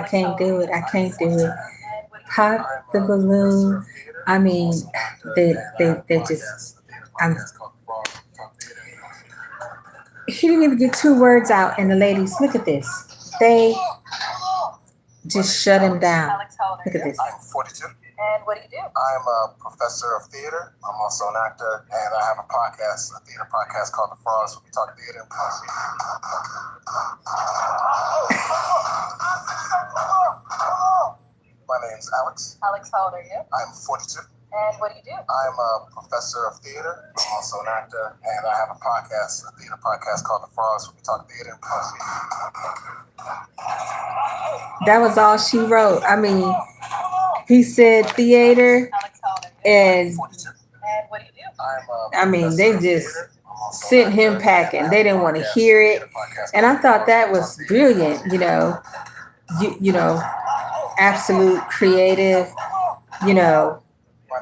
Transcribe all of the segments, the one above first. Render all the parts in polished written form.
can't do it. I can't do it. Pop the balloon. I mean, they just. I'm. He didn't even get two words out, and the ladies, look at this. They just shut him down. Look at this. I'm 42. And what do you do? I'm a professor of theater. I'm also an actor, and I have a podcast, a theater podcast called The Frogs, where we talk theater and poetry. My name's Alex. Alex, how old are you? I'm 42. And what do you do? I'm a professor of theater. I'm also an actor, and I have a podcast, a theater podcast called The Frogs, where we talk theater and poetry. That was all she wrote. I mean, he said theater, and what do you do? I mean, they just sent him packing. They didn't want to hear it, and I thought that was brilliant. You know, absolute creative. You know,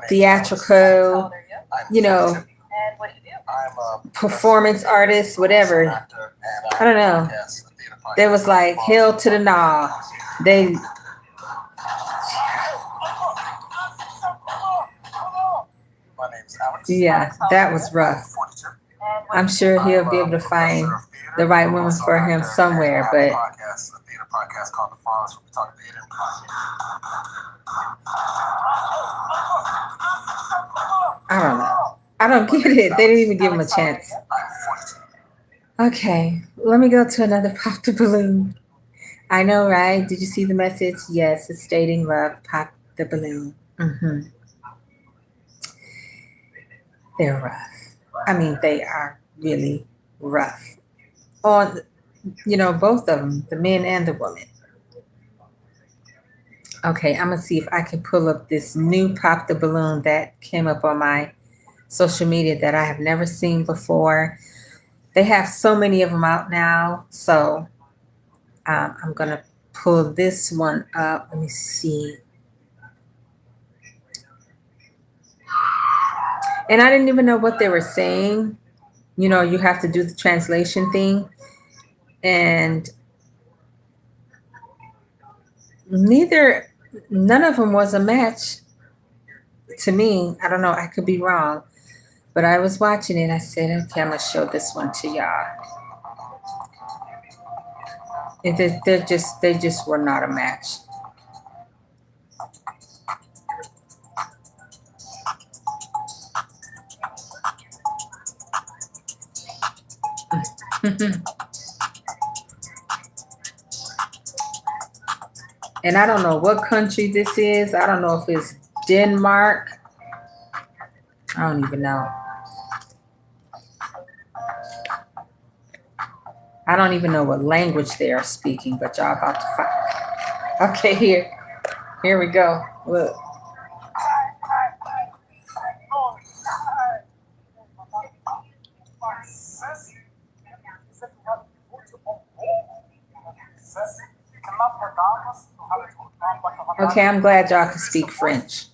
theatrical. You know, performance artist, whatever. I don't know. They was like hell to the gnaw. They. Yeah, that was rough. I'm sure he'll be able to find the right woman for him somewhere, but I don't know. I don't get it. They didn't even give him a chance. Okay, let me go to another pop the balloon. I know, right? Did you see the message? Yes, it's stating love. Pop the balloon. They're rough. I mean, they are really rough. On, both of them, the men and the women. Okay, I'm gonna see if I can pull up this new pop the balloon that came up on my social media that I have never seen before. They have so many of them out now, so I'm gonna pull this one up. Let me see. And I didn't even know what they were saying. You have to do the translation thing. And none of them was a match to me. I don't know. I could be wrong. But I was watching it. I said, okay, I'm going to show this one to y'all. They just were not a match. And I don't know what country this is. I don't know if it's Denmark. I don't even know. I don't even know what language they are speaking, but y'all about to find. Okay, here we go. Look. Okay, I'm glad y'all can speak French.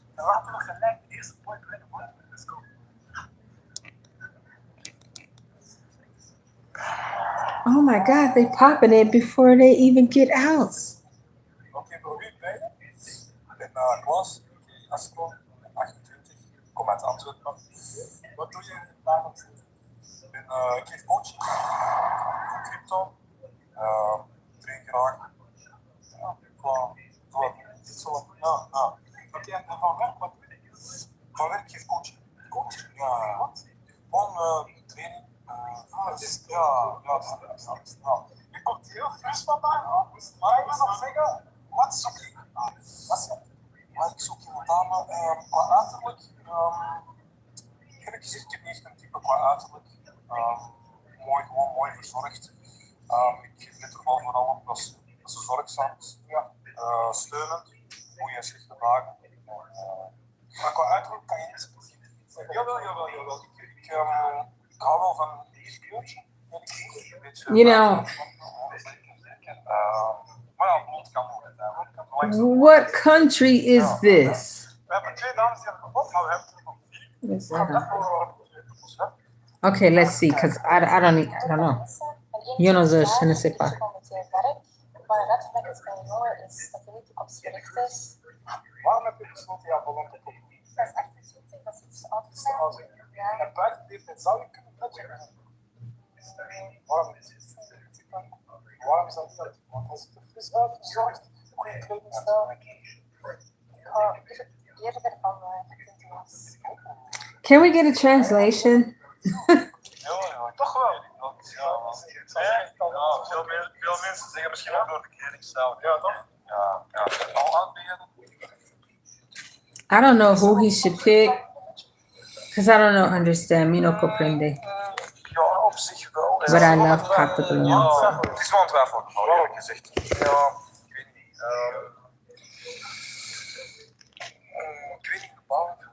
Oh my God, they popping it before they even get out. Wat doe je dagelijks? Ik geef coaching, crypto, train graag. Oké, en van werk, wat doe je? Van werk geef coaching. Coaching? Ja, wat? Gewoon training. Het is, ja, je komt heel fris vandaag, maar ik wil nog zeggen, wat zoek je? Wat ik zoek in een dame, qua uiterlijk, eerlijk gezegd, ik heb niet echt een type qua uiterlijk. Gewoon mooi verzorgd. Ik let er wel vooral op dat ze zorgzaam is. Ja. Steunend, goede en slechte dagen. Maar qua uiterlijk kan je niet specifiek zeggen. Jawel. Ik hou wel van een licht kleurtje. Maar ja, blond kan worden. What country is this? We hebben 2 dames die hebben gebot, maar we hebben nog 4. Okay, let's see, because I don't know. Yo no sé pas. Maar een red flag is bij een jongen is dat hij niet toekomstgericht is. Waarom heb je besloten jouw ballon te kopen? Dat is echt een cheating, dat is iets oud zijn. Ja. En buiten leeftijd zou je kunnen budgetten. Waarom niet? Waarom is dat niet? Want als het er fris uitverzorgd, goede kledingstijl. Eerder van 20 was. Can we get a translation? Ja, toch wel. Veel mensen zeggen misschien ook door de kledingstijl. Ja, toch? Ja. Al aanbieden. I don't know who he should pick. Because I don't understand. Mi no comprende. Ja, op zich wel. But I love Pop the Balloon. Ja, het is wel een twijfelgeval, eerlijk gezegd. Ja, ik weet niet. Ik weet niet bepaald.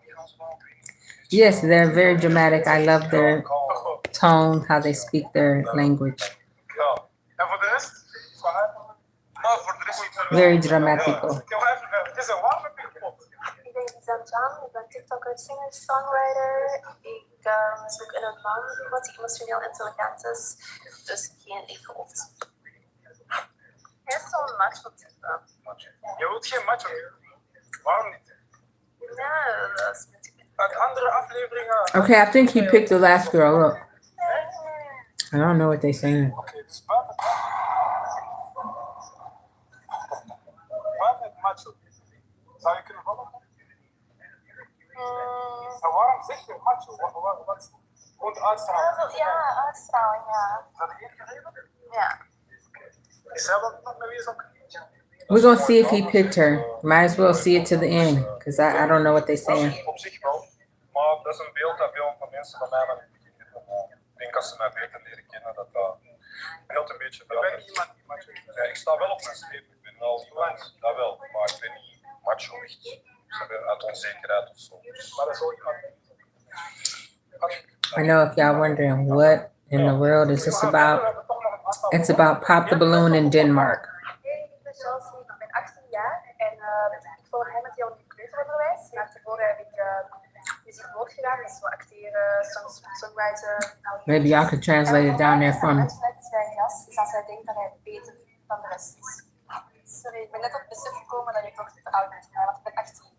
Yes, they're very dramatic. I love their tone, how they speak their language. Ja. En voor de rest? Maar voor de rest... Very dramatical. Het is een warme pikpot. Ik ben Jan, ik ben TikToker, singer, songwriter. Ik zoek in een man wat emotioneel intelligent is, dus geen leeghoofd. Hij is zo'n macho-type. Je wilt geen macho. Waarom niet? Ja, dat is Uit andere afleveringen... Okay, I think he picked the last girl. Look. I don't know what they're saying. Oké, dus buiten het macho. Zou je kunnen vallen? En waarom zeg je macho? Wat is gewoon de uitstraling? Ja, uitstraling, ja. Is dat de enige reden? Ja. Is zij wel met wie is ook? We're gonna see if he picked her. Might as well see it to the end, because I don't know what they're saying. Op zich wel. Maar dat is een beeld dat veel van mensen van mij van ik denk als ze mij beter leren kennen, dat dat heel een beetje verandert. Ik ben iemand die macho is. Ja, ik sta wel op mijn streep. Ik ben wel iemand, dat wel. Maar ik ben niet macho echt. Uit onzekerheid of zo. Maar dat is ook iemand. I know if y'all wondering what in the world is this about, it's about Pop the Balloon in Denmark. Ik ben Chelsea, ik ben 18 jaar en ik volg hem met heel kleuteronderwijs. Maar daarvoor heb ik muziek gedaan, dus zo acteren, songwriter. Maybe y'all could translate it down there for me. Zijn jas is als hij denkt dat hij beter dan de rest is. Sorry, ik ben net op het besef gekomen dat je toch te oud bent voor mij, want ik ben 18.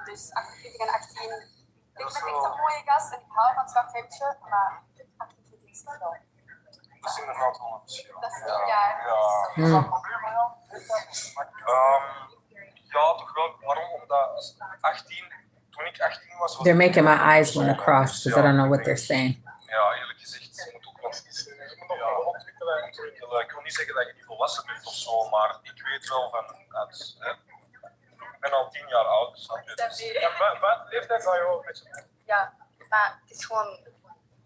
Dus 28 en 18. Ik ben echt een mooie gast en ik hou van het zwart hemdje, maar 28 is het wel. Dat is inderdaad wel een verschil. Dat is 10 jaar. Is dat een probleem voor jou? Ja, toch wel. Waarom? Omdat als 18, toen ik 18 was... They're making my eyes want to cross because I don't know what they're saying. Ja, eerlijk gezegd, je moet ook nog ontwikkelen. Ik wil niet zeggen dat je niet volwassen bent of zo, maar ik weet wel van... Ik ben al 10 jaar oud, snap je? En buiten leeftijd zou je wel een beetje... Ja, maar het is gewoon...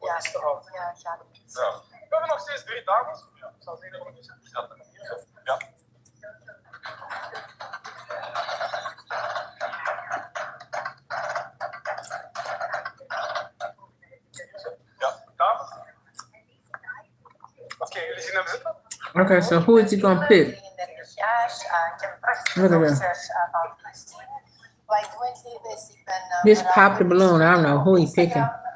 Ja, is te oud. Ja, gaat niet. Ja. We hebben nog steeds 3 dames. Ja, ik zou zeggen dat we niet ja. Ja, dames. Oké, jullie zien hem zitten? Okay, so who is he gonna pick? 33 jaar, ik heb een prachtige Look at dochter van Christine. Wat ik doe in het leven is, ik ben... This Pop the Balloon, I don't know who he picking.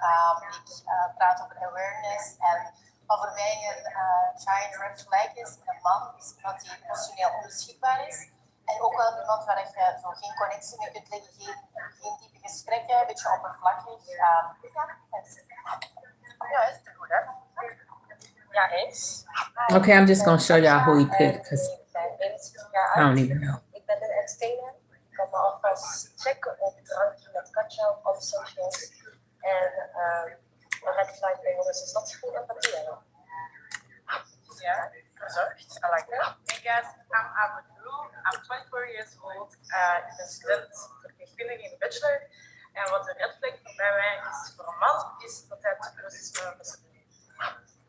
Ik praat over awareness en wat voor mij een giant red flag is in een man, is iemand die emotioneel onbeschikbaar is. En ook wel iemand waar je zo geen connectie mee kunt leggen, geen diepe gesprekken, een beetje oppervlakkig. Ja, is het goed, hè? Ja, eens. Okay, I'm just gonna show y'all who he picked because Ik ben 21 jaar I don't oud. even know. Ik ben een entertainer. Ik kan me alvast checken op drankje met Katja op alle socials. En een red flag bij jongens is dat ze geen empathie hebben. Yeah, verzorgd. I like that. Hey guys, I'm Amadou. I'm 24 years old. Ik ben student verpleegkundige in de bachelor. En wat een red flag bij mij is voor een man, is dat hij te close is met een persoon.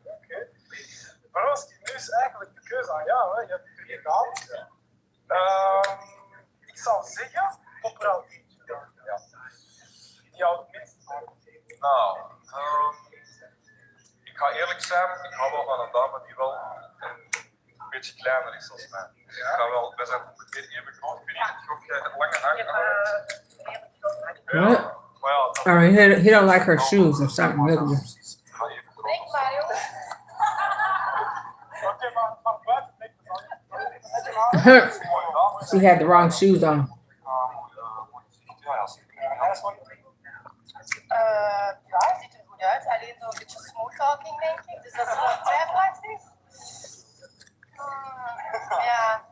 Oké. Maar als nu is eigenlijk de keuze aan jou, hè? Je hebt 3 dames. Ik zou zeggen, operaal eentje. Ja. Die jou het minst nou, ik ga eerlijk zijn, ik hou wel van een dame die wel een beetje kleiner is als mij. Dus ik ga wel, wij zijn ongeveer even groot. Ik weet niet of jij het lange haar hebt. What? Maar ja, dat Or he don't like her shoes or something. Look at this. precies. Ik ga even groot. Denk maar, jongens. Oké, maar buiten denk ik van. She had the wrong shoes on. Ja, het ziet er goed uit. Alleen zo'n beetje smooth talking, denk ik. Dus dat is wel twijfelachtig. Ja,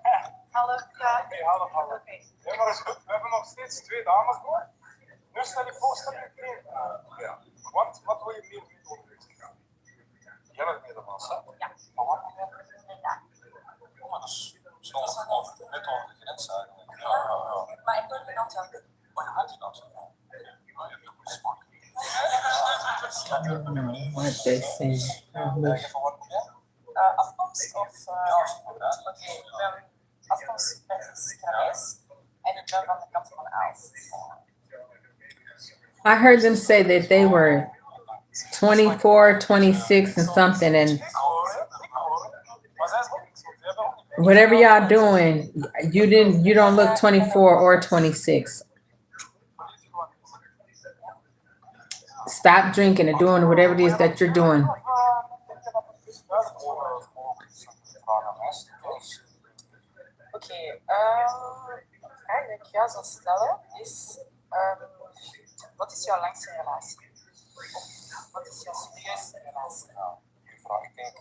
half, ja. Nee, half. Ja, maar dat is goed. We hebben nog steeds 2 dames door. Nu stel je voor, stel je één. Ja. Wat wil je meer doen over deze gaan? Jij bent Nederlands, hè? Ja. Maar wat wil je? Ja, maar dat is net over de grens eigenlijk. Ja. Maar ik ben in Antwerpen. Maar je bent in Amsterdam. Maar je hebt een goede smaak. I don't know what they say. Van wat kom jij? Afkomst of... Oké, ik ben afkomst Persisch Ghanese en ik ben van de kant van Aalst. I heard them say that they were 24, 26 and something, and whatever y'all doing, you don't look 24 or 26. Stop drinking and doing whatever it is that you're doing. Oké, vraag die ik jou zou stellen is, wat is jouw langste relatie? Of wat is jouw serieusste relatie? Ik denk,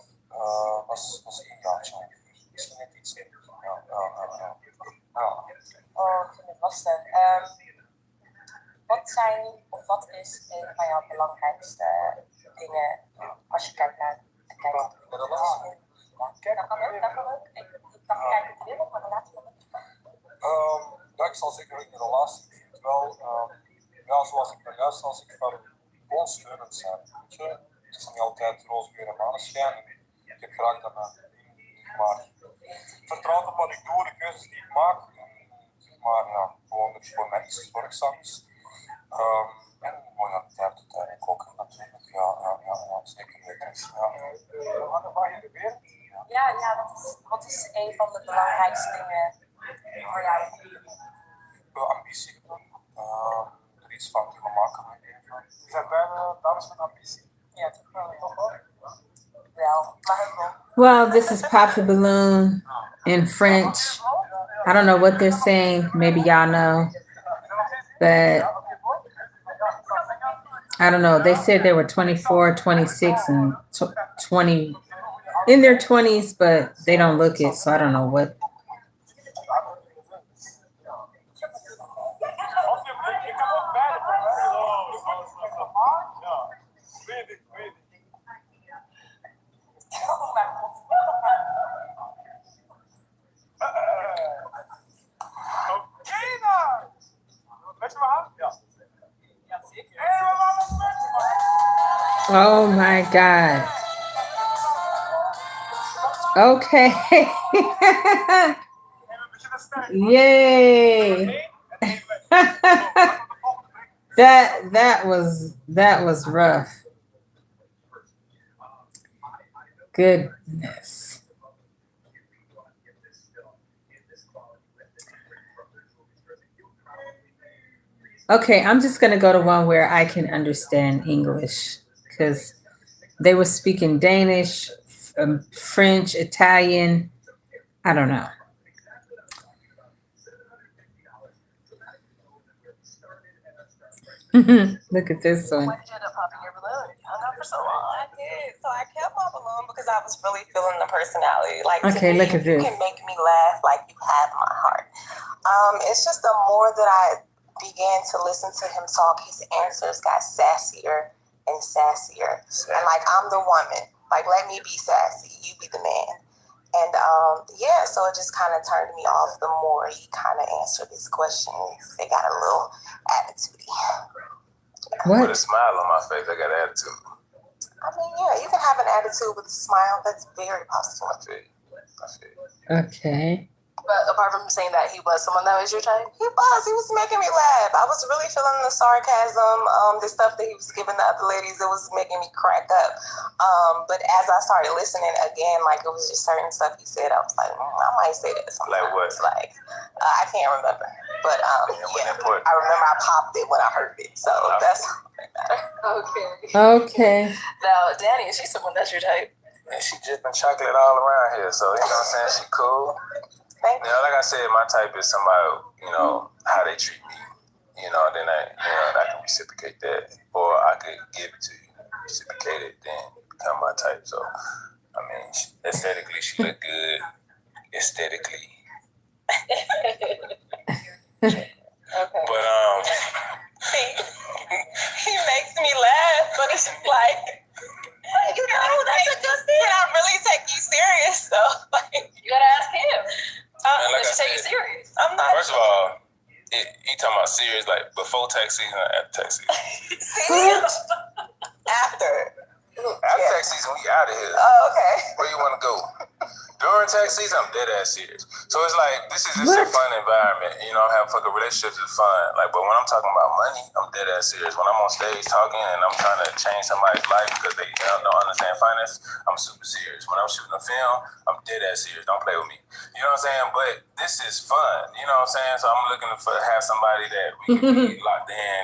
was 1 jaartje ongeveer. Misschien net iets meer. Ja. Oh, ik vind het lastig. Wat zijn of wat is een van jouw belangrijkste dingen als je kijkt naar de tijd? Dat kan ook. Ik kan kijken op de wereld, maar relatie kan ook. Ja, ik zal zeker in de relatie. Ik vind wel, ja, zoals ik juist als ik van gewoon steunend zijn. Weet je? Het is niet altijd roze weer en maneschijn. Ik heb graag dat maar vertrouwd op wat ik doe, de keuzes die ik maak. Maar ja, gewoon dat het voor mij is, zorgzaam is. En mooi naar de tijd uiteindelijk ook natuurlijk. Ja, zeker weten. Ja, wat is een van de belangrijkste dingen voor jou? Ambitie. Er iets van willen maken met leven. Je zijn beide dames met ambitie. Ja, toch wel. Wel, maar ook wel. Well, this is Pop the Balloon in French. I don't know what they're saying. Maybe y'all know. But I don't know. They said they were 24, 26, and 20 in their 20s, but they don't look it. So I don't know what. Oh my God. Okay. Yay. that was rough. Goodness. Okay, I'm just going to go to one where I can understand English because they were speaking Danish, French, Italian. I don't know. Look at this one. Why did you end up popping your balloon? You hung out for so long. I did. So I kept my balloon because I was really feeling the personality. Like, Okay, look at this. You can make me laugh like you have my heart. It's just the more that I began to listen to him talk, his answers got sassier and sassier. And like, I'm the woman. Like, let me be sassy. You be the man. And yeah, so it just kind of turned me off the more he kind of answered his questions. They got a little attitude. What? With a smile on my face, I got attitude. I mean, yeah, you can have an attitude with a smile. That's very possible. I feel. Okay. But apart from saying that he was someone that was your type, he was making me laugh. I was really feeling the sarcasm, the stuff that he was giving the other ladies, it was making me crack up. But as I started listening again, like, it was just certain stuff he said, I was like, I might say that sometimes. Like what? Like, I can't remember. But yeah, I remember I popped it when I heard it. So that's all that matters. Okay. Now, Danny, is she someone that's your type? And she dripping chocolate all around here, so you know what I'm saying? She cool. Thank you. Yeah, like I said, my type is somebody, how they treat me. Then I can reciprocate that, or I could give it to you, reciprocate it, then become my type. So, I mean, aesthetically, she look good. Aesthetically. Okay. But See, he makes me laugh, but it's just like, that's a good thing. Can I really take you serious though? You gotta ask him. like Does I he take you said, serious? I'm not. first of all, he talking about serious, like before tax season or after tax season? After. After tax season, we out of here. Oh, okay. Where you want to go? During tax season, I'm dead ass serious. So it's like, this is just a fun environment. Having fucking relationships is fun. Like, but when I'm talking about money, I'm dead ass serious. When I'm on stage talking and I'm trying to change somebody's life because they don't understand finances, I'm super serious. When I'm shooting a film, I'm dead ass serious. Don't play with me. You know what I'm saying? But this is fun. You know what I'm saying? So I'm looking for have somebody that we can be locked in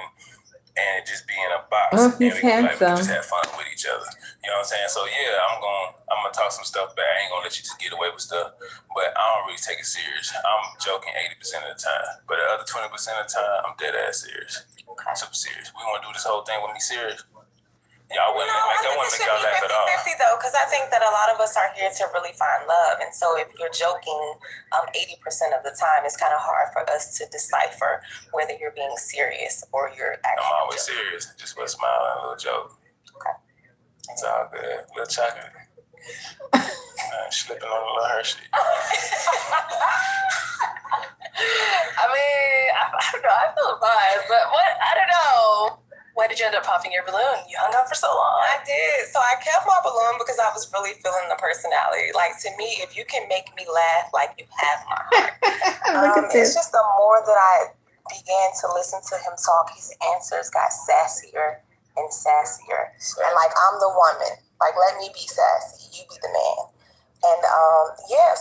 and just be in a box. Oh, and we he's can we handsome. just have fun with each other. You know what I'm saying? So yeah, I'm gonna talk some stuff back. I ain't gonna let you just get away with stuff. But I don't really take it serious. I'm joking 80% of the time. But the other 20% of the time, I'm dead ass serious. Super serious. We wanna do this whole thing with me serious. Yeah, I wouldn't make y'all laugh at all. 50-50 though, because I think that a lot of us are here to really find love. And so if you're joking 80% of the time, it's kind of hard for us to decipher whether you're being serious or you're actually I'm always joking. serious. Just with a smile and a little joke. Okay. It's all good. Little chocolate. Slipping on a little Hershey. I mean, I don't know. I feel the vibe, but I don't know. Why did you end up popping your balloon? You hung out for so long. I did. So I kept my balloon because I was really feeling the personality. Like, to me, if you can make me laugh, like, you have my heart. Look at this. It's just the more that I began to listen to him talk, his answers got sassier and sassier. And, like, I'm the woman. Like, let me be sassy. You be the man. And,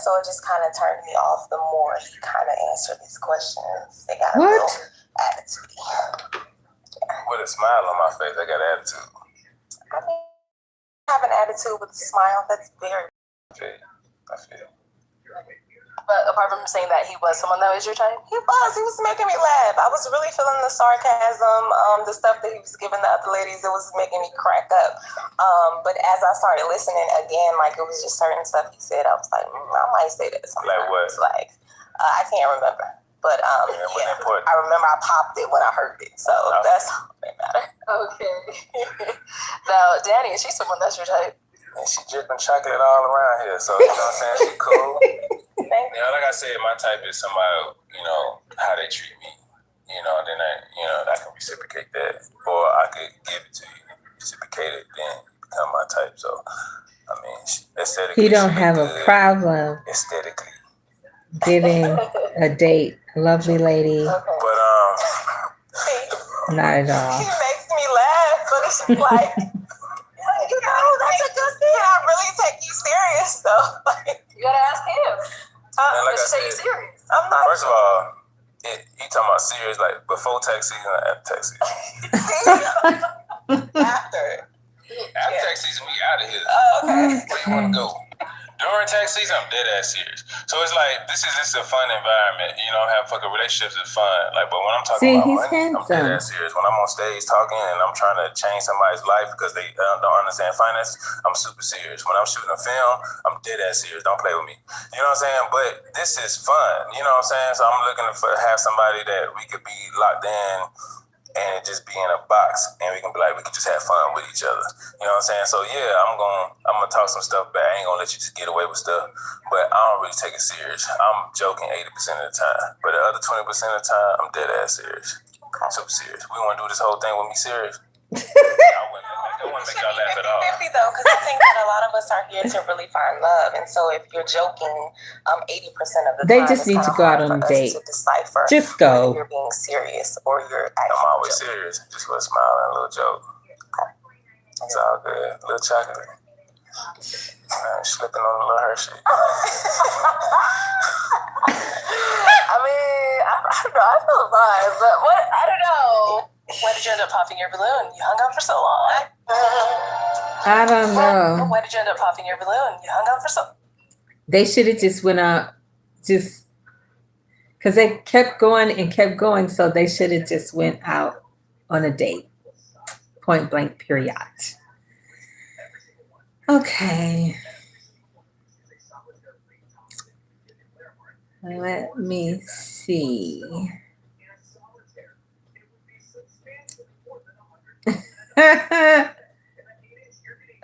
so it just kind of turned me off the more he kind of answered these questions. They got a little attitude. With a smile on my face, I got attitude. I mean, have an attitude with a smile. That's very. I feel. But apart from saying that he was someone that was your type? He was making me laugh. I was really feeling the sarcasm, the stuff that he was giving the other ladies. It was making me crack up. But as I started listening again, like, it was just certain stuff he said, I was like, I might say that sometimes. Like what? Like, I can't remember. But I remember I popped it when I heard it. So that's all that matters. Okay. Now, Danny, is she someone that's your type? And she dripping chocolate all around here. So, you know what I'm saying? She cool. Like I said, my type is somebody, how they treat me. Then I can reciprocate that. Or I could give it to you, reciprocate it, then become my type. So, I mean, aesthetically. He don't have a problem aesthetically giving a date, a lovely lady. Okay. But not at all. He makes me laugh, but it's just like, that's a good thing. Can I really take you serious though? You gotta ask him. like Does he I take you said, serious? I'm not. first of all, he talking about serious, like before tax season or after tax season? After. After tax season, we out of here. Oh, okay. Where you want to go? During tax season, I'm dead ass serious. So it's like, this is just a fun environment. Having fucking relationships is fun. Like, but when I'm talking about money, I'm dead ass serious. When I'm on stage talking and I'm trying to change somebody's life because they don't understand finances, I'm super serious. When I'm shooting a film, I'm dead ass serious. Don't play with me. You know what I'm saying? But this is fun. You know what I'm saying? So I'm looking for have somebody that we could be locked in and just be in a box, and we can be like, we can just have fun with each other. You know what I'm saying? So yeah, I'm gonna talk some stuff back. I ain't gonna let you just get away with stuff, but I don't really take it serious. I'm joking 80% of the time, but the other 20% of the time, I'm dead ass serious. Super serious. We wanna do this whole thing with me serious? I wouldn't make y'all laugh at all. 50 though, because I think that a lot of us are here to really find love, and so if you're joking 80% of the They time, just need to go out on a date. to decipher Just go. whether you're being serious or you're actually. I'm always joking. serious, just with a smile and a little joke. It's all good. A little chocolate. Slipping on a little Hershey. I mean, I don't know. I feel the vibe, but I don't know. Why did you end up popping your balloon? You hung out for so long. I don't know. Why did you end up popping your balloon? You hung out for so. They should have just went out, just Because they kept going and kept going, so they should have just went out on a date. Point blank, period. Okay. Let me see.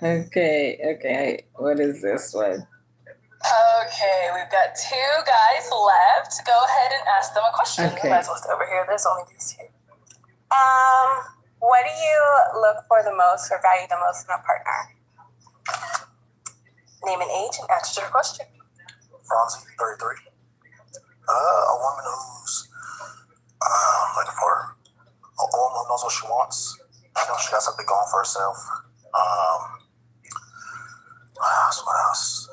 Okay. What is this one? Okay, we've got 2 guys left. Go ahead and ask them a question. Okay. You might as well stay over here. There's only these 2. What do you look for the most or value the most in a partner? Name and age and answer your question. Franzi, 33. A woman who's looking for a woman who knows what she wants. You know, she got something going for herself. What else?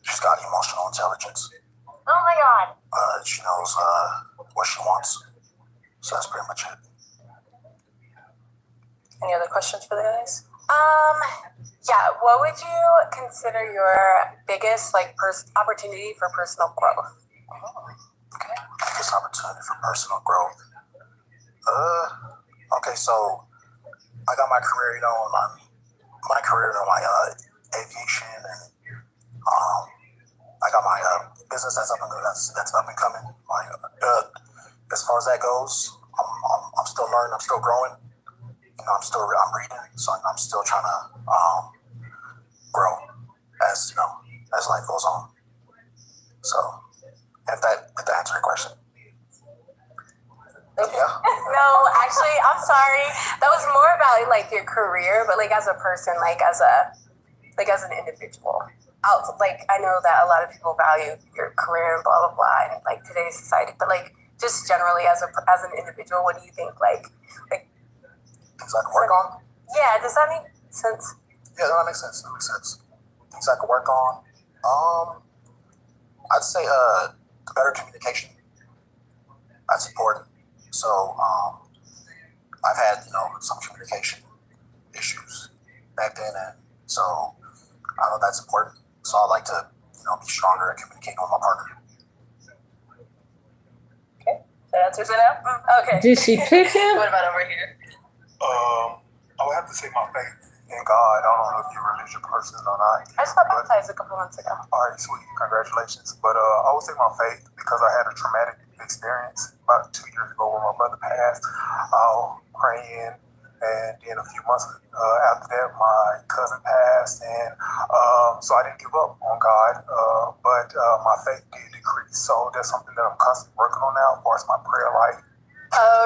She's got emotional intelligence. Oh my God. She knows what she wants. So that's pretty much it. Any other questions for the guys? Yeah. What would you consider your biggest opportunity for personal growth? Okay. Biggest opportunity for personal growth. Okay, so I got my career, my aviation, and I got my business that's up and coming. As far as that goes, I'm still learning, I'm still growing. I'm reading, so I'm still trying to grow as life goes on. So if that answers your question. Yeah. No, actually, I'm sorry. That was more about your career, but as a person, as an individual. I know that a lot of people value your career and blah blah blah, and today's society, but just generally as an individual, what do you think? Things I can work on? Yeah, does that make sense? Yeah, no, that makes sense. Things I can work on. I'd say better communication. That's important. So I've had some communication issues back then, and so I know that's important. So I like to be stronger at communicating with my partner. Okay, that answers it now. Okay. Did she pick him? What about over here? I would have to say my faith in God. I don't know if you're a religious person or not. I just got baptized a couple months ago. All right, sweet. Congratulations. But I would say my faith because I had a traumatic experience about 2 years ago when my brother passed. Praying, and then a few months after that, my cousin passed, and so I didn't give up on God, but my faith did decrease. So that's something that I'm constantly working on now as far as my prayer life.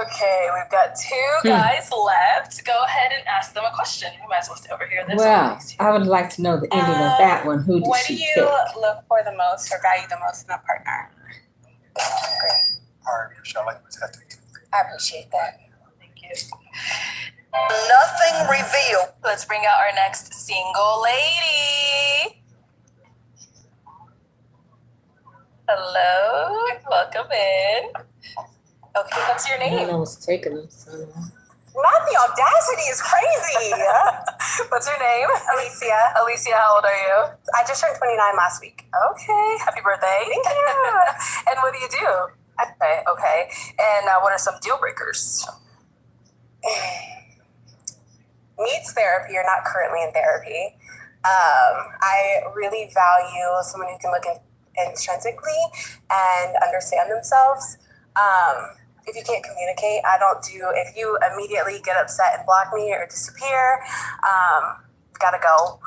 Okay, we've got 2 guys left. Go ahead and ask them a question. You might as well stay over here. There's Well, only these 2. I would like to know the ending of that one. Who did What do she you pick? look for the most or value the most in a partner? All right, Michelle, I like your tactic. I appreciate that. Thank you. Nothing revealed. Let's bring out our next single lady. Hello, welcome in. Okay, what's your I name? know it's taking them so long. Not the audacity is crazy. What's your name? Alicia. Alicia, how old are you? I just turned 29 last week. Okay, happy birthday. Thank you. And what do you do? Okay. And what are some deal breakers? Needs therapy or not currently in therapy. I really value someone who can look intrinsically and understand themselves. If you can't communicate, if you immediately get upset and block me or disappear, gotta go.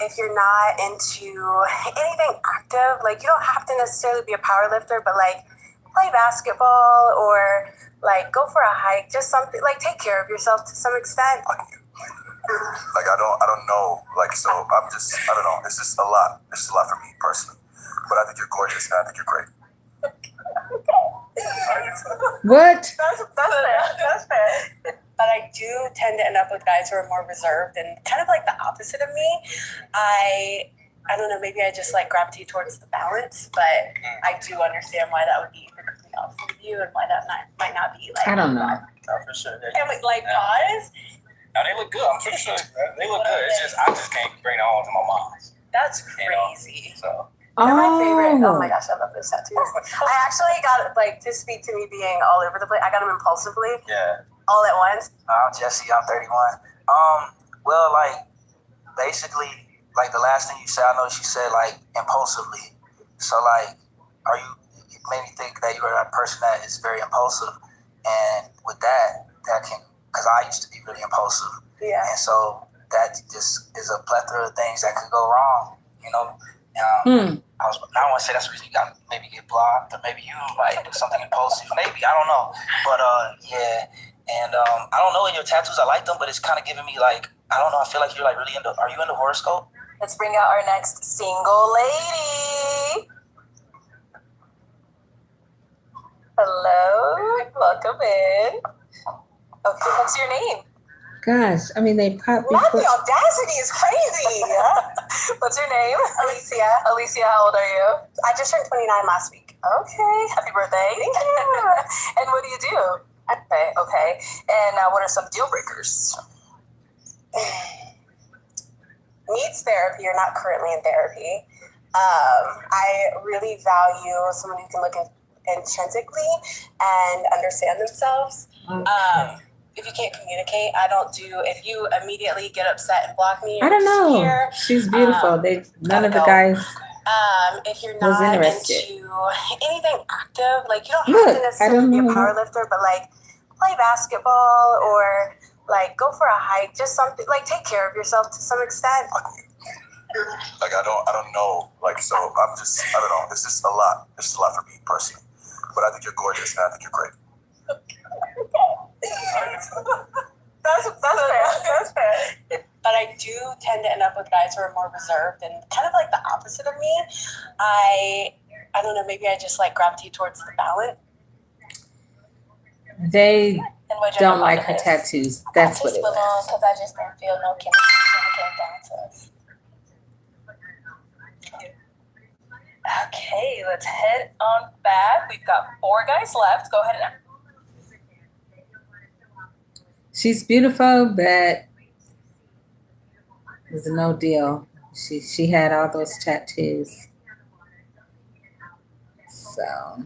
If you're not into anything active, you don't have to necessarily be a power lifter, but play basketball or go for a hike, just something take care of yourself to some extent. I don't know. So I don't know. It's just a lot. It's just a lot for me personally. But I think you're gorgeous and I think you're great. What? That's fair. But I do tend to end up with guys who are more reserved and kind of the opposite of me. I don't know, maybe I just gravitate towards the balance, but I do understand why that would be for something else with you and why that might not be I don't know. Oh, for sure. And guys, No, they look good. I'm pretty sure they look good. It's just I just can't bring it home to my mom's. that's You know? crazy. So They're my favorite. Oh Oh, my gosh, I love those tattoos. I actually got, like, to speak to me being all over the place, I got them impulsively, Yeah. all at once. I'm Jesse. I'm 31. Well, like, basically, like the last thing you said, I know you said like impulsively. So, like, it made me think that you are a person that is very impulsive, and with that can, because I used to be really impulsive, Yeah. and so that just is a plethora of things that could go wrong, you know. I don't want to say that's the reason you got maybe get blocked, or maybe you might do something impulsive. Maybe, I don't know. But yeah. And I don't know, in your tattoos I like them, but it's kind of giving me like, I don't know, I feel like you're like really into, are you into horoscope? Let's bring out our next single lady. Hello, welcome in. Okay, what's your name? gosh. I mean, they pop Not the before. audacity is crazy. What's your name? Alicia. Alicia, how old are you? I just turned 29 last week. Okay, happy birthday. Thank you. And what do you do? Okay. And what are some deal breakers? Needs therapy. You're not currently in therapy. I really value someone who can look intrinsically and understand themselves. Okay. If you can't communicate, I don't do. If you immediately get upset and block me, I or don't know. disappear, She's beautiful. None of the guys. if you're Was not interested. into anything active, like you don't Look, have to I necessarily don't be a know. power lifter, but like play basketball or like go for a hike, just something like take care of yourself to some extent. Like I don't know. Like so, I don't know. It's just a lot. It's just a lot for me personally. But I think you're gorgeous, and I think you're great. That's fair. That's fair. But I do tend to end up with guys who are more reserved and kind of like the opposite of me. I don't know. Maybe I just like gravitate towards the balance. They And what don't like her tattoos. That's what it was. Because I just don't feel no chemistry when it came down to us. Okay, let's head on back. We've got 4 guys left. Go ahead and. She's beautiful, but it was no deal. She had all those tattoos. So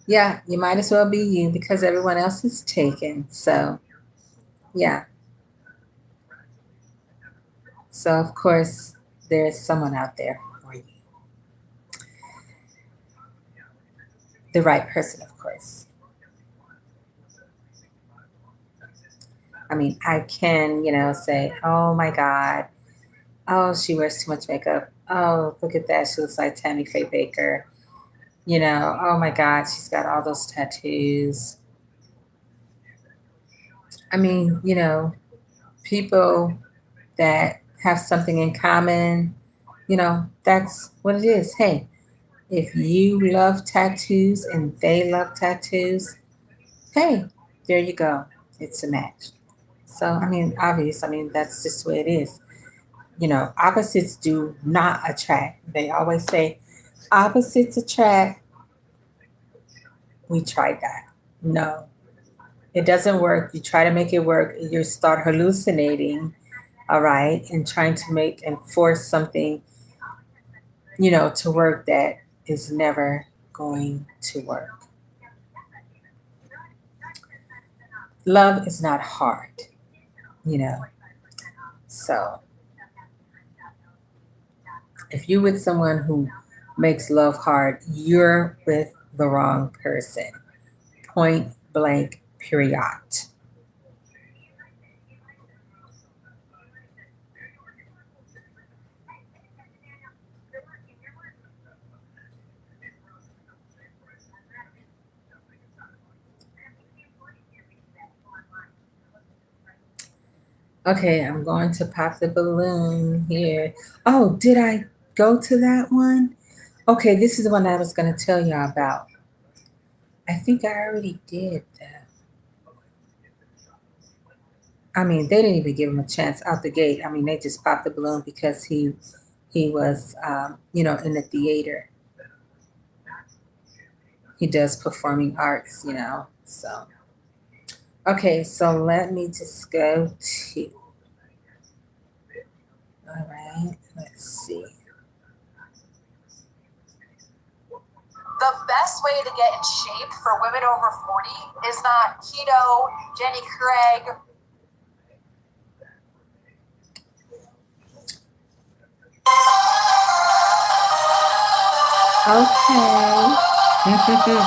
yeah, you might as well be you because everyone else is taken. So yeah. So of course there's someone out there for you. The right person, of course. I mean, I can, say, oh my God, oh, she wears too much makeup. Oh, look at that. She looks like Tammy Faye Baker. Oh my God, she's got all those tattoos. I mean, people that have something in common, that's what it is. Hey, if you love tattoos and they love tattoos, hey, there you go. It's a match. So, I mean, obvious. I mean, that's just the way it is. Opposites do not attract. They always say opposites attract. We tried that. No, it doesn't work. You try to make it work, you start hallucinating, all right, and trying to make and force something, to work that is never going to work. Love is not hard, you know. So if you're with someone who makes love hard, you're with the wrong person. Point blank, period. Okay, I'm going to pop the balloon here. Oh, did I go to that one? Okay, this is the one I was going to tell y'all about. I think I already did that. I mean, they didn't even give him a chance out the gate. I mean, they just popped the balloon because he was, in the theater. He does performing arts, so. Okay, so let me just go to. All right, let's see. The best way to get in shape for women over 40 is not keto, Jenny Craig. Okay. Okay.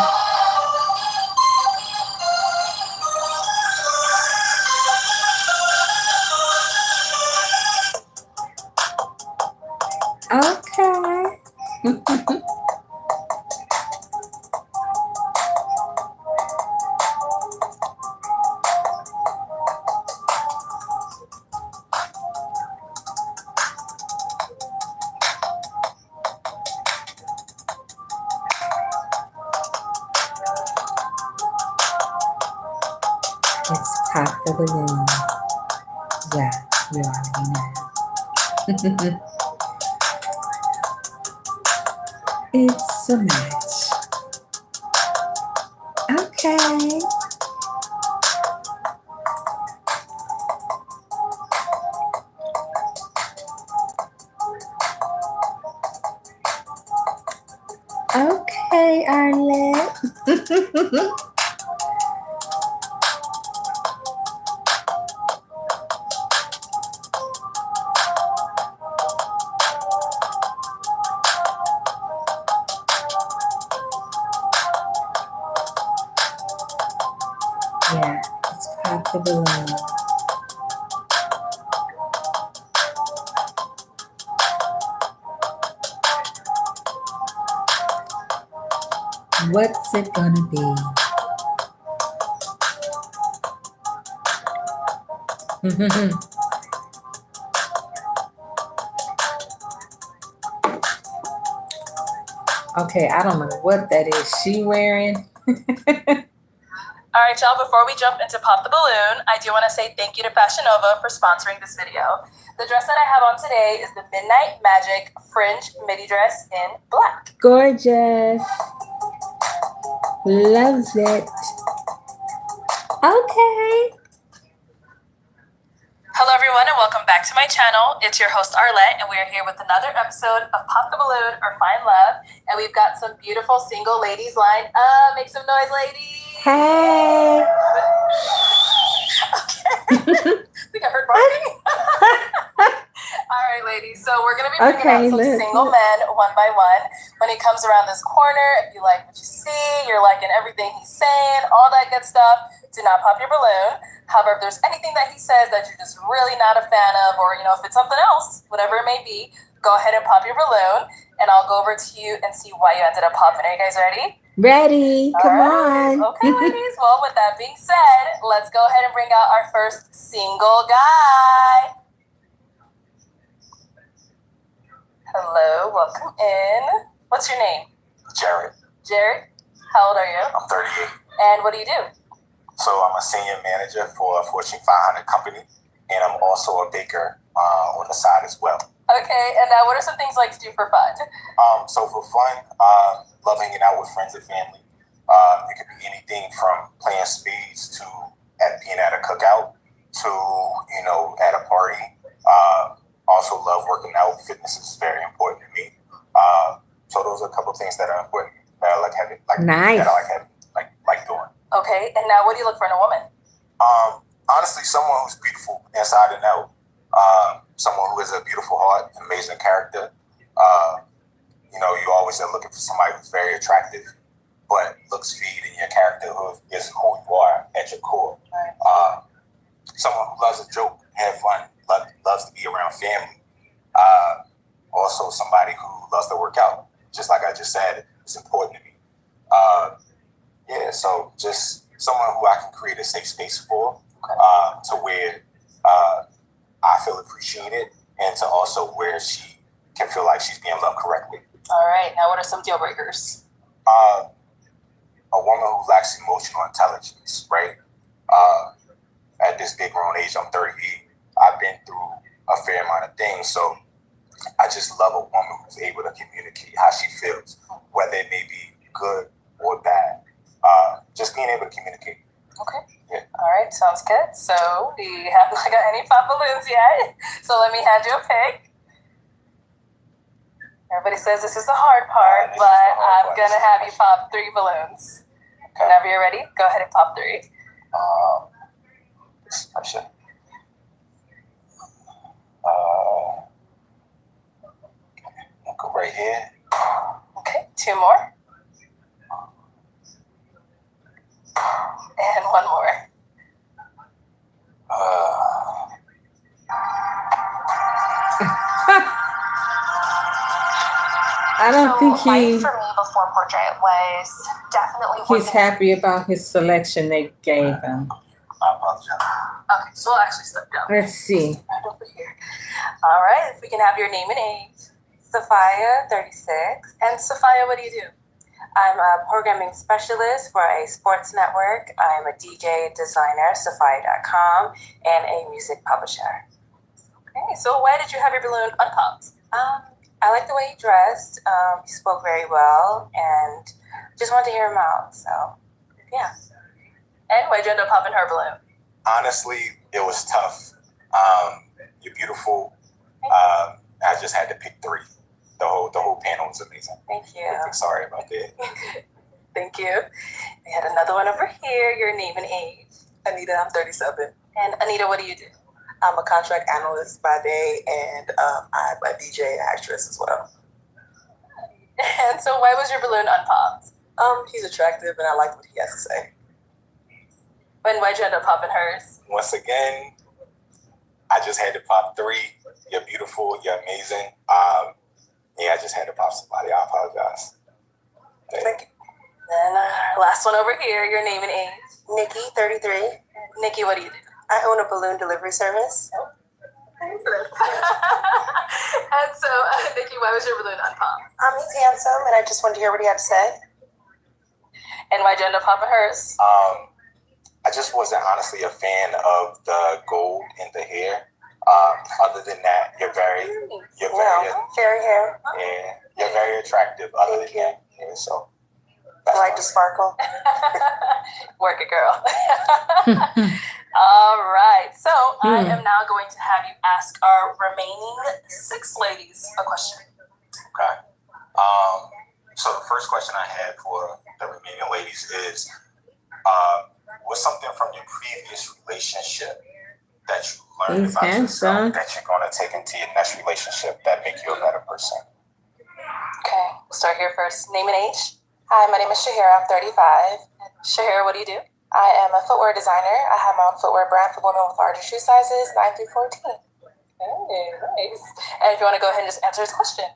Let's pop the balloon. Yeah, you already know. It's a match. Okay. Okay, Arlette. Yeah, let's pop the balloon. What's it gonna be? Okay, I don't know what that is. She wearing? All right, y'all, before we jump into Pop the Balloon, I do want to say thank you to Fashion Nova for sponsoring this video. The dress that I have on today is the Midnight Magic Fringe Midi Dress in black. Gorgeous. Loves it. Okay. Hello, everyone, and welcome back to my channel. It's your host, Arlette, and we are here with another episode of Pop the Balloon or Find Love. And we've got some beautiful single ladies lined up. Make some noise, ladies. Hey. Okay. I think I heard barking. All right, ladies. So we're going to be bringing out some single men one by one. When he comes around this corner, if you like what you see, you're liking everything he's saying, all that good stuff, do not pop your balloon. However, if there's anything that he says that you're just really not a fan of, or, you know, if it's something else, whatever it may be, go ahead and pop your balloon, and I'll go over to you and see why you ended up popping. Are you guys ready? Ready. Come on. Okay, ladies. Well, with that being said, let's go ahead and bring out our first single guy. Hello, welcome in. What's your name? Jared. Jared? How old are you? I'm 38. And what do you do? So I'm a senior manager for a Fortune 500 company, and I'm also a baker on the side as well. Okay, and what are some things you like to do for fun? So for fun, love hanging out with friends and family. It could be anything from playing spades to being at a cookout to, you know, at a party. Also love working out. Fitness is very important to me. So those are a couple of things that are important that I like having, Nice. that I like having, like doing. Okay, and now what do you look for in a woman? Honestly, someone who's beautiful inside and out. Someone who has a beautiful heart, amazing character. You know, you always are looking for somebody who's very attractive, but looks feed in your character, who is who you are at your core. Someone who loves a joke, have fun, loves to be around family. Also, somebody who loves to work out. Just like I just said, it's important to me. Yeah, so just someone who I can create a safe space for, to where I feel appreciated, and to also where she can feel like she's being loved correctly. All right, now what are some deal breakers? A woman who lacks emotional intelligence, right? At this big grown age, I'm 38. I've been through a fair amount of things, so I just love a woman who's able to communicate how she feels, whether it may be good or bad. Just being able to communicate. Okay. Yeah. All right, sounds good. So we haven't got any pop balloons yet. So let me hand you a pick. Everybody says this is the hard part, but I'm gonna have you pop 3 balloons. Whenever you're ready, go ahead and pop 3. Pressure. I'll go right here. Okay, 2 more. And 1 more. I don't think life for me before portrait was definitely he's happy about his selection they gave him. I apologize. Okay, so we'll actually step down. Let's see. Right over here. All right, if we can have your name and age. Sophia, 36. And Sophia, what do you do? I'm a programming specialist for a sports network. I'm a DJ, designer, Sophia.com, and a music publisher. Okay, so why did you have your balloon unpopped? I like the way he dressed. He spoke very well, and just wanted to hear him out. So, yeah. And why'd you end up popping her balloon? Honestly, it was tough. You're beautiful. I just had to pick 3. The whole panel was amazing. Thank you. Sorry about that. Thank you. We had another one over here. Your name and age. Anita, I'm 37. And Anita, what do you do? I'm a contract analyst by day, and I'm a DJ actress as well. And so why was your balloon unpopped? He's attractive, and I like what he has to say. And why'd you end up popping hers? Once again, I just had to pop 3. You're beautiful. You're amazing. Yeah, I just had to pop somebody. I apologize. Thank you. Then our last one over here. Your name and age. Nikki, 33. Nikki, what do you do? I own a balloon delivery service. And so, Nikki, why was your balloon unpopped? He's handsome, and I just wanted to hear what he had to say. And why'd you end up popping hers? I just wasn't honestly a fan of the gold in the hair. Other than that, you're very Fairy hair. yeah, you're very attractive. Other than that, yeah, so I like to sparkle. Work it, girl. All right. So I am now going to have you ask our remaining 6 ladies a question. Okay. So the first question I had for the remaining ladies is, what's something from your previous relationship that you learned about yourself that you're going to take into your next relationship that make you a better person? Okay. We'll start here first. Name and age. Hi, my name is Shahira. I'm 35. Shahira, what do you do? I am a footwear designer. I have my own footwear brand for women with larger shoe sizes, 9 through 14. Hey, nice. And if you want to go ahead and just answer his question.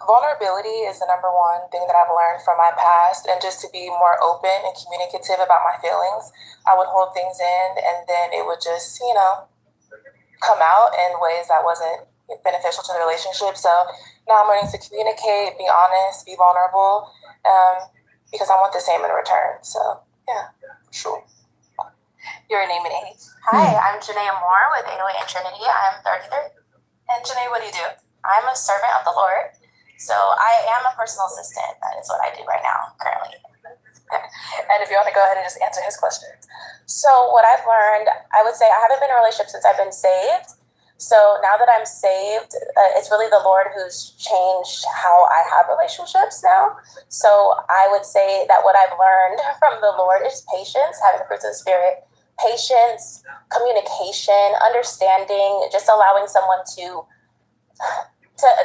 Vulnerability is the number one thing that I've learned from my past, and just to be more open and communicative about my feelings. I would hold things in, and then it would just, come out in ways that wasn't beneficial to the relationship. So now I'm learning to communicate, be honest, be vulnerable, because I want the same in return. So, yeah. Sure. Your name and age. Hi, I'm Janae Moore with 808 and Trinity. I'm 33. And Janae, what do you do? I'm a servant of the Lord. So I am a personal assistant. That is what I do right now, currently. And if you want to go ahead and just answer his questions. So what I've learned, I would say I haven't been in a relationship since I've been saved. So now that I'm saved, it's really the Lord who's changed how I have relationships now. So I would say that what I've learned from the Lord is patience, having the fruits of the Spirit, patience, communication, understanding, just allowing someone to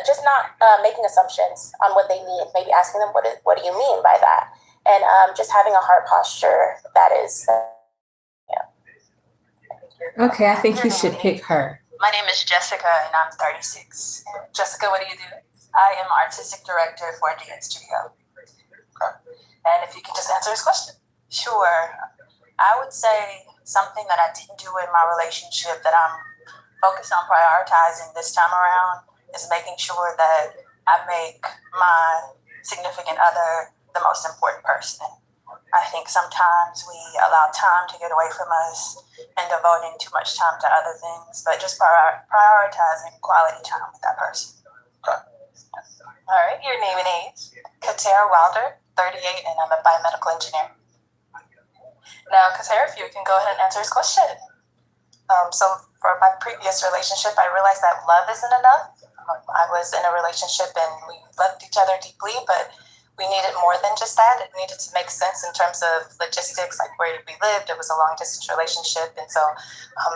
just not making assumptions on what they need, maybe asking them, what do you mean by that? And just having a heart posture that is, Okay, I think you should pick her. My name is Jessica, and I'm 36. Jessica, what do you do? I am artistic director for a dance studio. Okay. And if you can just answer his question. Sure. I would say something that I didn't do in my relationship that I'm focused on prioritizing this time around is making sure that I make my significant other the most important person. I think sometimes we allow time to get away from us and devoting too much time to other things, but just prioritizing quality time with that person. Okay. All right, your name and age. Katera Wilder, 38, and I'm a biomedical engineer. Now, Katara, if you can go ahead and answer his question. So for my previous relationship, I realized that love isn't enough. I was in a relationship and we loved each other deeply, but we needed more than just that. It needed to make sense in terms of logistics, like where we lived. It was a long distance relationship. And so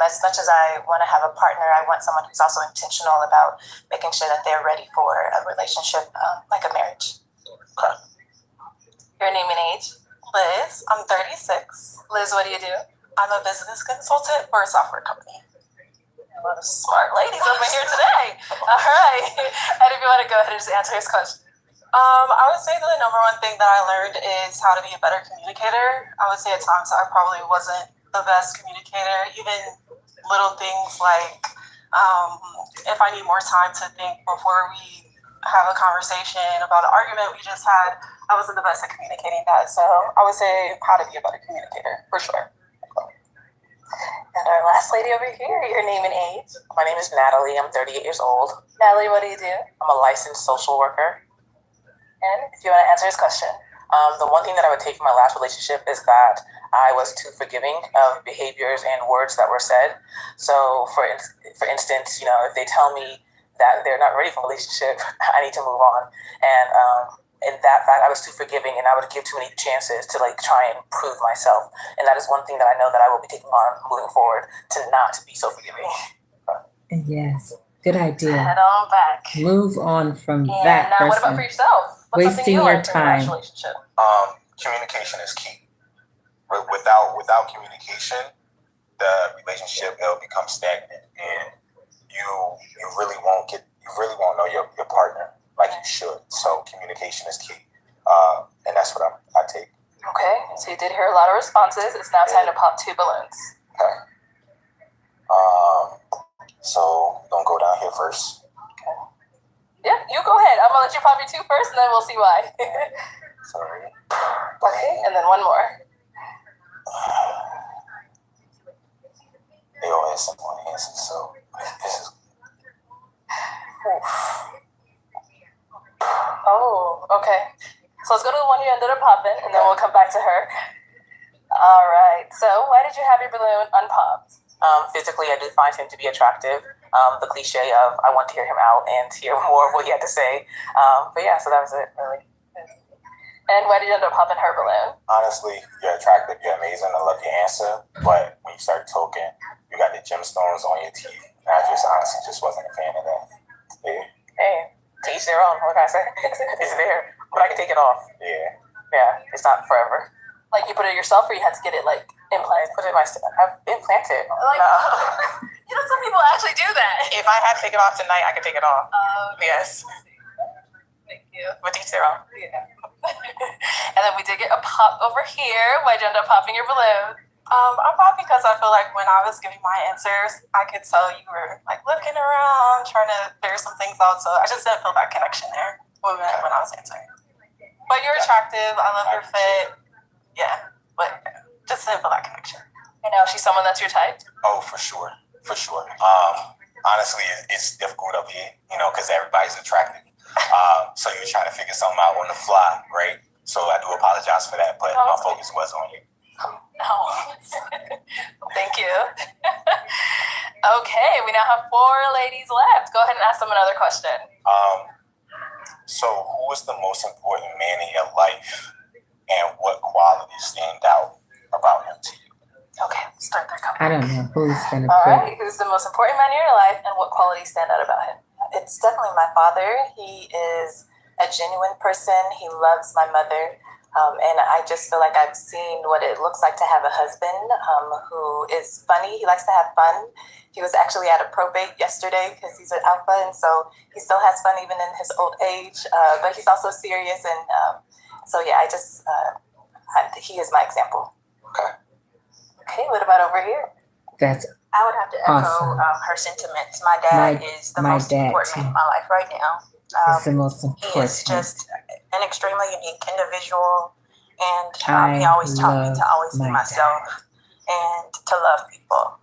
as much as I want to have a partner, I want someone who's also intentional about making sure that they're ready for a relationship, like a marriage. Okay. Your name and age? Liz. I'm 36. Liz, what do you do? I'm a business consultant for a software company. A lot of smart ladies over here today. All right. And if you want to go ahead and just answer his question. I would say that the number one thing that I learned is how to be a better communicator. I would say at times I probably wasn't the best communicator. Even little things like if I need more time to think before we have a conversation about an argument we just had, I wasn't the best at communicating that. So I would say how to be a better communicator, for sure. And our last lady over here, your name and age? My name is Natalie. I'm 38 years old. Natalie, what do you do? I'm a licensed social worker. And if you want to answer his question. The one thing that I would take from my last relationship is that I was too forgiving of behaviors and words that were said. So for instance, you know, if they tell me that they're not ready for a relationship, I need to move on. And in that fact, I was too forgiving and I would give too many chances to like try and prove myself. And that is one thing that I know that I will be taking on moving forward, to not be so forgiving. Yes, good idea. Head on back. Move on from And that now, person. what about for yourself? What's something Wasting you your learned from your last time. relationship? Communication is key. Without communication, the relationship will become stagnant, and you really won't know your partner like you should. So communication is key, and that's what I take. Okay, so you did hear a lot of responses. It's now time to pop 2 balloons. Okay. So don't go down here first. Okay. Yeah, you go ahead. I'm gonna let you pop your 2 first, and then we'll see why. Sorry. Okay, and then one more. They all had similar answers, so this is. Oh, okay. So let's go to the one you ended up popping, and then we'll come back to her. All right. So why did you have your balloon unpopped? Physically, I did find him to be attractive. The cliche of I want to hear him out and hear more of what he had to say. But yeah, so that was it, really. And why did you end up popping her balloon? Honestly, you're attractive, you're amazing, I love your answer. But when you start talking, you got the gemstones on your teeth. And I just honestly just wasn't a fan of that. Yeah. Hey, to each their own. What can I say? It's there, but I can take it off. Yeah. Yeah, it's not forever. Like you put it yourself, or you had to get it like implanted? Put it in I've implanted. Like, no. You know, some people actually do that. If I had to take it off tonight, I could take it off. Yes. Thank you. With each their own. Yeah. And then we did get a pop over here. Why'd you end up popping your balloon? I popped because I feel like when I was giving my answers, I could tell you were like looking around, trying to figure some things out. So I just didn't feel that connection there when I was answering. But you're attractive. I love your fit. Yeah, but just didn't feel that connection. You know, she's someone that's your type? Oh, for sure. For sure. Honestly, it's difficult up here, you know, because everybody's attractive. So you're trying to figure something out on the fly, right? So I do apologize for that, but my focus was on you. No. Thank you. Okay, we now have 4 ladies left. Go ahead and ask them another question. So who is the most important man in your life, and what qualities stand out about him to you? Okay, start there. I don't know who's gonna All put. right, who's the most important man in your life, and what qualities stand out about him? It's definitely my father. He is a genuine person. He loves my mother. And I just feel like I've seen what it looks like to have a husband who is funny. He likes to have fun. He was actually at a probate yesterday because he's an alpha, and so he still has fun even in his old age. But he's also serious, and so yeah, he is my example. Okay. Okay, what about over here? That's I would have to echo awesome. her sentiments. My dad is the most important man in my life right now. It's the most important. He is just an extremely unique individual, and I he always taught me to always be love my myself and to love people.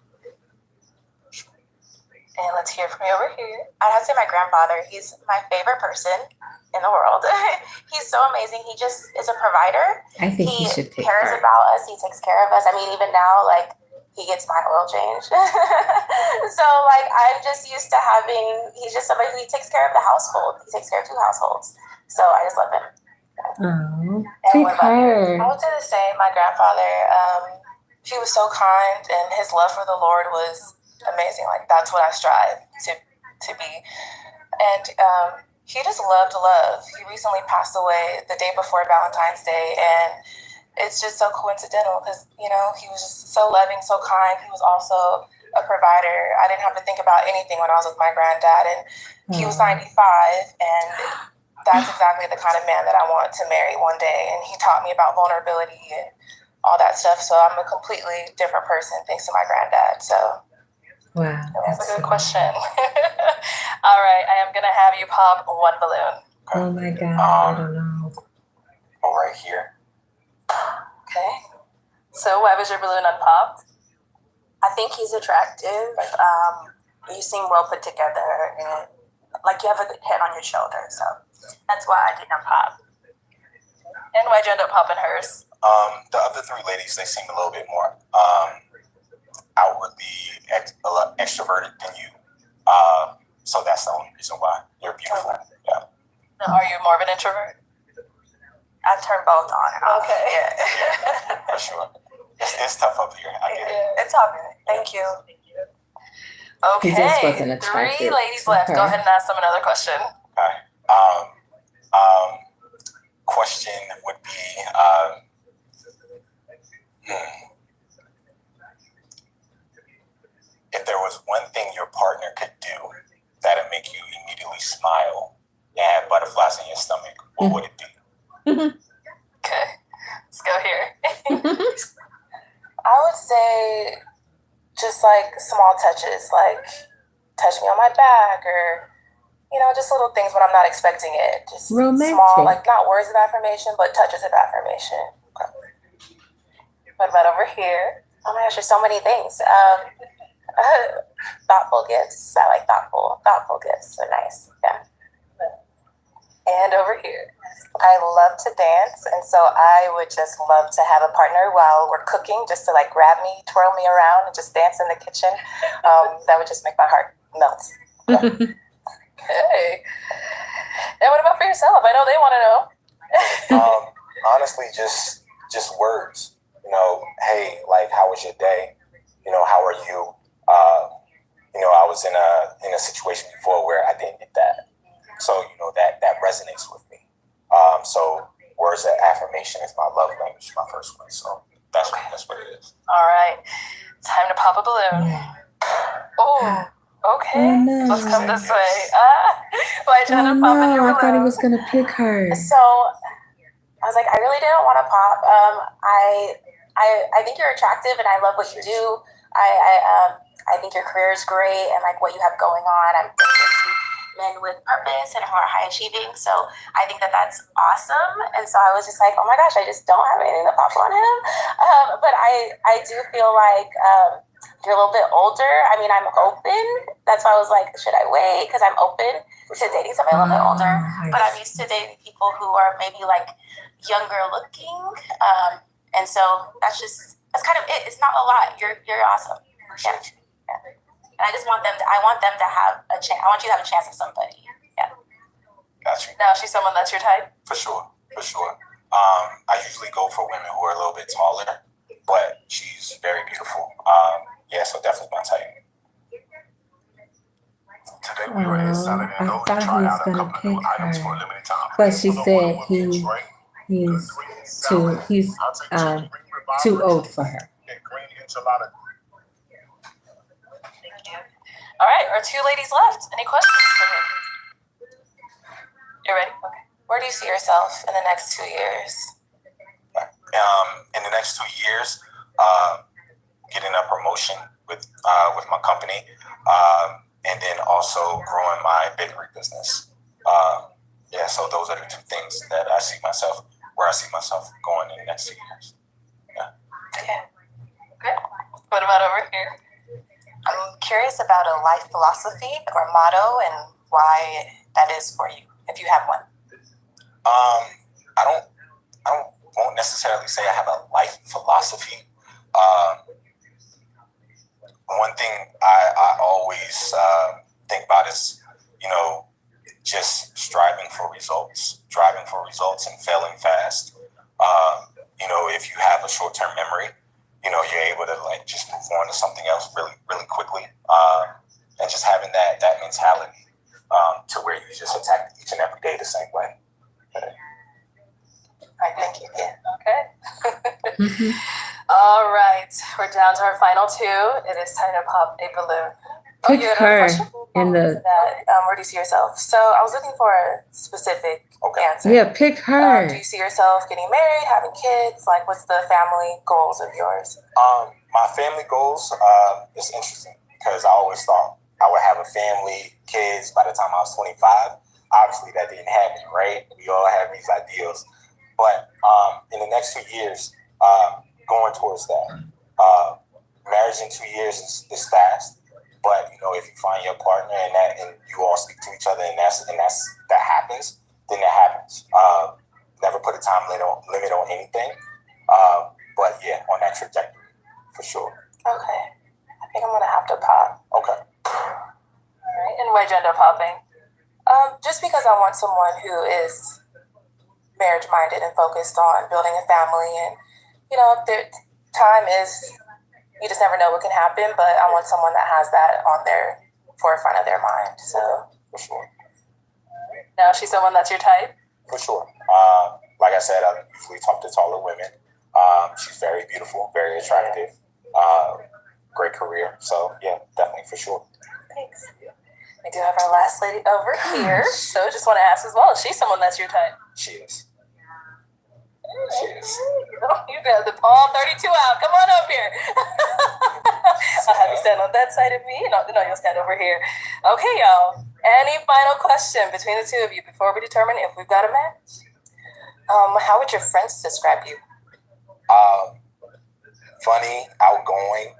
And let's hear from you over here. I'd have to say my grandfather. He's my favorite person in the world. He's so amazing. He just is a provider. I think he should pick cares her. about us. He takes care of us. I mean, even now, like, he gets my oil change. So, like, I'm just used to having, he's just somebody who takes care of the household. He takes care of 2 households. So I just love him. Oh, And pick what about you? her. I would say the same. My grandfather, he was so kind, and his love for the Lord was amazing. Like, that's what I strive to be. And he just loved love. He recently passed away the day before Valentine's Day, and it's just so coincidental because, you know, he was just so loving, so kind. He was also a provider. I didn't have to think about anything when I was with my granddad, and he was 95, and that's exactly the kind of man that I want to marry one day. And he taught me about vulnerability and all that stuff. So I'm a completely different person thanks to my granddad. So Wow, that's a good so question. All right, I am gonna have you pop 1 balloon. Oh my God, I don't know. Oh, right here. Okay. So why was your balloon unpopped? I think he's attractive. You seem well put together, and like you have a good head on your shoulder. So that's why I didn't pop. And why'd you end up popping hers? The other 3 ladies, they seem a little bit more outwardly extroverted than you. So that's the only reason why. You're beautiful. Yeah. Now, are you more of an introvert? I turn both on and off. Okay. Yeah, for sure. It's tough up here. I get it. It's all good. Thank you. Okay. He just wasn't 3 attracted ladies to left. Go her. ahead and ask them another question. Okay. Question would be, if there was one thing your partner could do that'd make you immediately smile and have butterflies in your stomach, what would it be? Okay. Let's go here. I would say just like small touches, like touch me on my back, or, you know, just little things when I'm not expecting it. Just Romantic. small, like not words of affirmation, but touches of affirmation. What about over here? Oh my gosh, there's so many things. Thoughtful gifts. I like thoughtful gifts. They're nice. Yeah. And over here. I love to dance, and so I would just love to have a partner while we're cooking, just to like grab me, twirl me around, and just dance in the kitchen. That would just make my heart melt. Okay. And what about for yourself? I know they want to know. Honestly, just words. You know, hey, like, how was your day? You know, how are you? You know, I was in a situation before where I didn't get that, so you know that resonates with me. So words of affirmation is my love language, my first one. So that's what it is. All right. Time to pop a balloon. Oh, okay. Oh, no. Let's come this way. Why'd you end up Oh popping your no, I balloon? thought he was gonna pick her. So I was like, I really didn't want to pop. I think you're attractive, and I love what you do. I think your career is great, and like what you have going on. I'm really into men with purpose and who are high achieving. So I think that that's awesome. And so I was just like, oh my gosh, I just don't have anything to pop on him. But I do feel like you're a little bit older. I mean, I'm open. That's why I was like, should I wait? Because I'm open to dating somebody a little bit older. But I'm used to dating people who are maybe like younger looking. And so that's kind of it. It's not a lot. You're awesome. Yeah. And I just want them to have a chance. I want you to have a chance with somebody. Yeah. Got you. Now, she's someone that's your type? For sure. I usually go for women who are a little bit taller, but she's very beautiful. Yeah, so definitely my type. Oh, I thought he was gonna pick her, but she said he's too old for her. All right, our 2 ladies left. Any questions for him? You ready? Okay. Where do you see yourself in the next 2 years? In the next 2 years, getting a promotion with my company, and then also growing my bakery business. Yeah, so those are the 2 things that I see myself going in the next 2 years. Yeah. Okay. What about over here? I'm curious about a life philosophy or motto and why that is for you, if you have one. I won't necessarily say I have a life philosophy. One thing I always think about is, just striving for results and failing fast. If you have a short-term memory, you're able to like just move on to something else really, really quickly. And just having that mentality to where you just attack each and every day the same way. All right, thank you. Yeah. Mm-hmm. All right, we're down to our final two. It is time to pop a balloon. Pick you had her another question? in the. Where do you see yourself? So I was looking for a specific answer. Yeah, pick her. Do you see yourself getting married, having kids? Like, what's the family goals of yours? My family goals is interesting because I always thought I would have a family, kids by the time I was 25. Obviously, that didn't happen, right? We all have these ideals. But in the next 2 years, going towards that. Marriage in 2 years is fast. But if you find your partner and you all speak to each other and that happens, then that happens. Never put a time limit on anything. But yeah, on that trajectory, for sure. Okay. I think I'm gonna have to pop. Okay. All right. And why'd you end up popping? Just because I want someone who is marriage-minded and focused on building a family, and their time is, you just never know what can happen. But I want someone that has that on their forefront of their mind. So for sure. Now, she's someone that's your type. For sure. Like I said, I usually talk to taller women. She's very beautiful, very attractive, great career. So yeah, definitely for sure. Thanks. We do have our last lady over here. So just want to ask as well, is she someone that's your type? She is. She is. You got the palm 32 out. Come on up here. I'll have you stand on that side of me. No, you'll stand over here. Okay, y'all. Any final question between the two of you before we determine if we've got a match? How would your friends describe you? Funny, outgoing,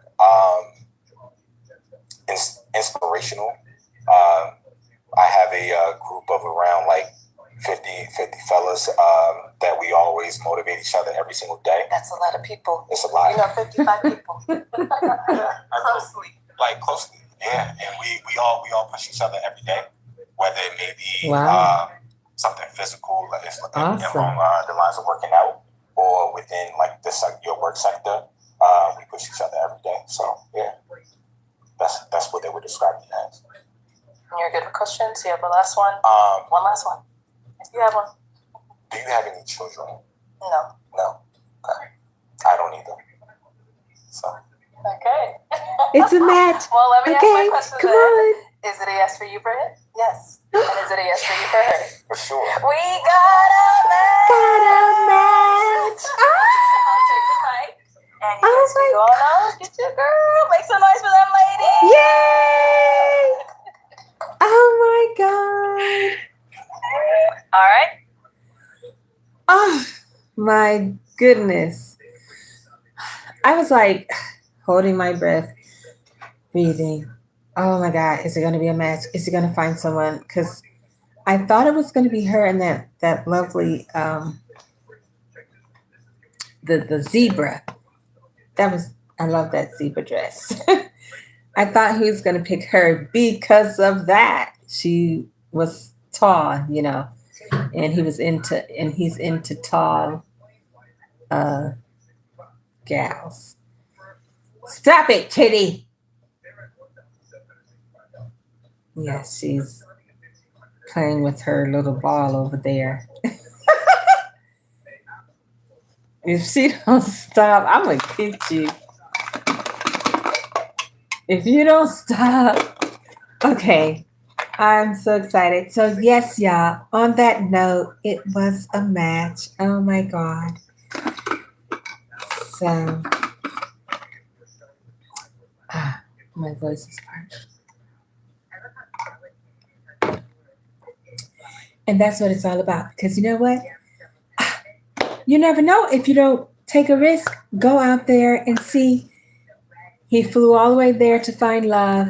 inspirational. I have a group of around like 50 fellas that we always motivate each other every single day. That's a lot of people. It's a lot. 55 people. Closely, yeah. And we all push each other every day, whether it may be something physical, like if along the lines of working out, or within like your work sector. We push each other every day. So yeah, that's what they would describe me as. You're good with questions. You have a last one. One last one. You have one. Do you have any children? No. No. Okay. I don't either. So. Okay. It's a match. Well, let me ask my question come then. on. Is it a yes for you for him? Yes. And is it a yes for you for her? For sure. We got a match. I'll take the mic. And you guys can go on. Get your girl. Make some noise for them ladies. Yay! Oh my God. All right. Oh my goodness. I was like holding my breath, breathing. Oh my God, is it going to be a match? Is he going to find someone? Because I thought it was going to be her and that lovely, the zebra. I love that zebra dress. I thought he was going to pick her because of that. She was tall, and he's into tall gals. Stop it, Kitty. Yeah, she's playing with her little ball over there. If she don't stop, I'm going to kick you. If you don't stop. Okay. I'm so excited. So yes, y'all, on that note, it was a match. Oh my God. So, my voice is parched. And that's what it's all about. Because you know what? You never know if you don't take a risk. Go out there and see, He flew all the way there to find love,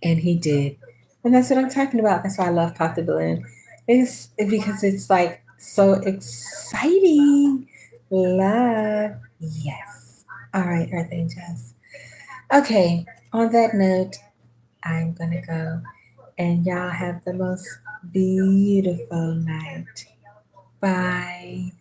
and he did. And that's what I'm talking about. That's why I love Pop the Balloon. It's because it's like so exciting. Love. Yes. All right, Earth Angels. Okay, on that note, I'm going to go. And y'all have the most beautiful night. Bye.